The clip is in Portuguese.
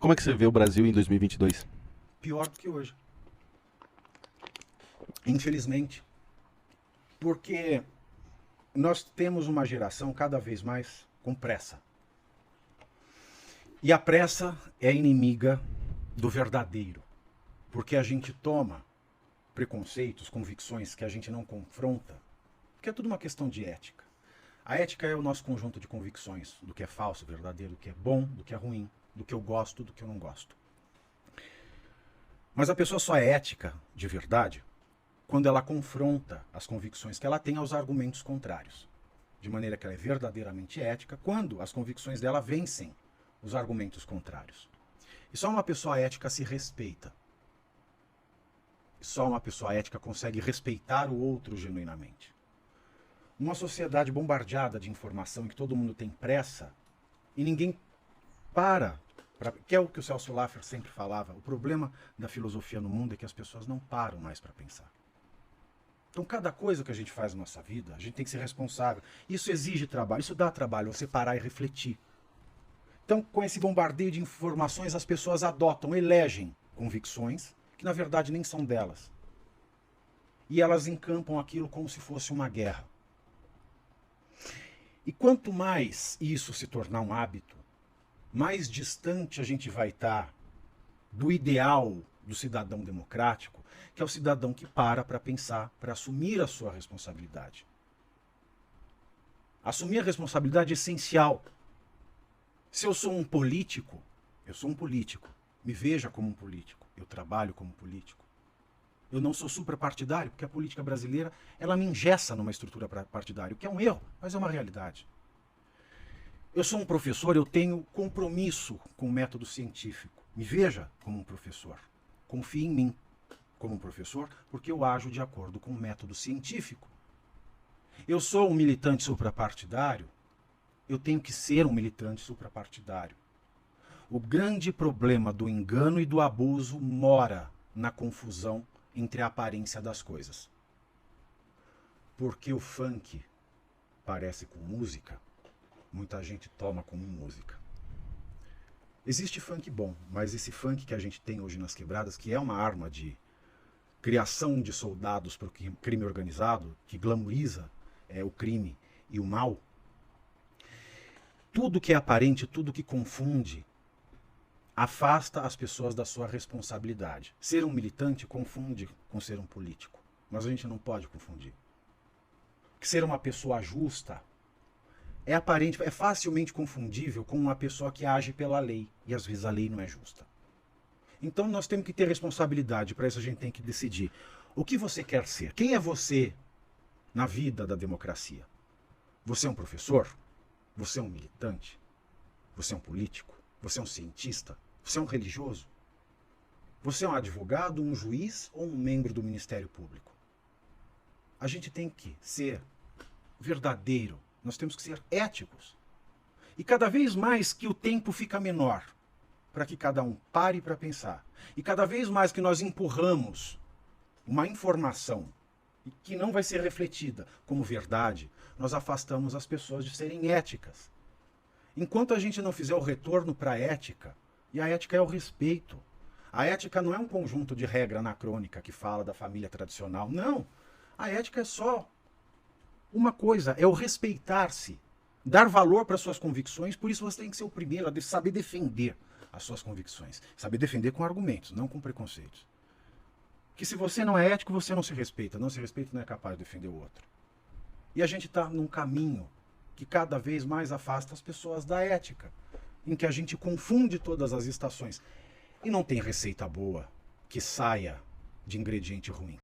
Como é que você vê o Brasil em 2022? Pior do que hoje. Infelizmente. Porque nós temos uma geração cada vez mais com pressa. E a pressa é inimiga do verdadeiro. Porque a gente toma preconceitos, convicções que a gente não confronta, porque é tudo uma questão de ética. A ética é o nosso conjunto de convicções, do que é falso, verdadeiro, do que é bom, do que é ruim, do que eu gosto, do que eu não gosto. Mas a pessoa só é ética de verdade quando ela confronta as convicções que ela tem aos argumentos contrários. De maneira que ela é verdadeiramente ética quando as convicções dela vencem os argumentos contrários. E só uma pessoa ética se respeita. E só uma pessoa ética consegue respeitar o outro genuinamente. Numa sociedade bombardeada de informação em que todo mundo tem pressa e ninguém para, que é o que o Celso Laffer sempre falava, o problema da filosofia no mundo é que as pessoas não param mais para pensar. Então, cada coisa que a gente faz na nossa vida, a gente tem que ser responsável. Isso exige trabalho, isso dá trabalho, você parar e refletir. Então, com esse bombardeio de informações, as pessoas adotam, elegem convicções que, na verdade, nem são delas. E elas encampam aquilo como se fosse uma guerra. E quanto mais isso se tornar um hábito, mais distante a gente vai estar do ideal do cidadão democrático, que é o cidadão que para pensar, para assumir a sua responsabilidade. Assumir a responsabilidade é essencial. Se eu sou um político, eu sou um político. Me veja como um político. Eu trabalho como político. Eu não sou suprapartidário, porque a política brasileira ela me engessa numa estrutura partidária, o que é um erro, mas é uma realidade. Eu sou um professor, eu tenho compromisso com o método científico. Me veja como um professor. Confie em mim como um professor, porque eu ajo de acordo com o método científico. Eu sou um militante suprapartidário, eu tenho que ser um militante suprapartidário. O grande problema do engano e do abuso mora na confusão entre a aparência das coisas. Porque o funk parece com música, muita gente toma como música. Existe funk bom, mas esse funk que a gente tem hoje nas quebradas, que é uma arma de criação de soldados para o crime organizado, que glamoriza o crime e o mal, tudo que é aparente, tudo que confunde, afasta as pessoas da sua responsabilidade. Ser um militante confunde com ser um político, mas a gente não pode confundir. Ser uma pessoa justa é aparente, é facilmente confundível com uma pessoa que age pela lei, e às vezes a lei não é justa. Então nós temos que ter responsabilidade, para isso a gente tem que decidir o que você quer ser. Quem é você na vida da democracia? Você é um professor? Você é um militante? Você é um político? Você é um cientista? Você é um religioso? Você é um advogado, um juiz ou um membro do Ministério Público? A gente tem que ser verdadeiro. Nós temos que ser éticos. E cada vez mais que o tempo fica menor para que cada um pare para pensar. E cada vez mais que nós empurramos uma informação que não vai ser refletida como verdade, nós afastamos as pessoas de serem éticas. Enquanto a gente não fizer o retorno para a ética, e a ética é o respeito. A ética não é um conjunto de regra anacrônica que fala da família tradicional. Não. A ética é só uma coisa, é o respeitar-se, dar valor para suas convicções, por isso você tem que ser o primeiro a saber defender as suas convicções. Saber defender com argumentos, não com preconceitos. Que se você não é ético, você não se respeita. Não se respeita, não é capaz de defender o outro. E a gente está num caminho que cada vez mais afasta as pessoas da ética, em que a gente confunde todas as estações. E não tem receita boa que saia de ingrediente ruim.